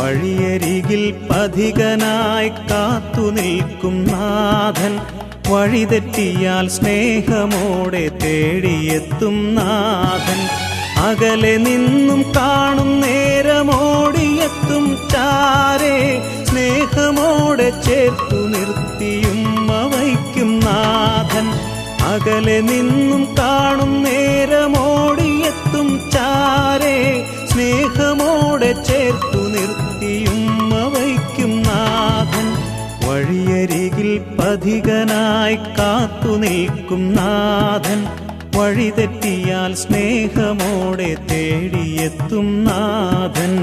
വഴിയരികിൽ പഥികനായി കാത്തു നിൽക്കും നാഥൻ, വഴിതെറ്റിയാൽ സ്നേഹമോടെ തേടിയെത്തും നാഥൻ. അകലെ നിന്നും കാണും നേരമോടിയെത്തും ചാരേ, സ്നേഹമോടെ ചേർത്തു നിർത്തിയും വയ്ക്കും നാഥൻ. അകലെ നിന്നും കാണും നേരമോടിയെത്തും ചാരേ, സ്നേഹമോടെ ചേർത്തു നിർത്തിയും വയ്ക്കും നാഥൻ. വഴിയരികിൽ പഥികനായി കാത്തു നിൽക്കും നാഥൻ, വഴിതെറ്റിയാൽ സ്നേഹമോടെ തേടിയെത്തും നാഥൻ.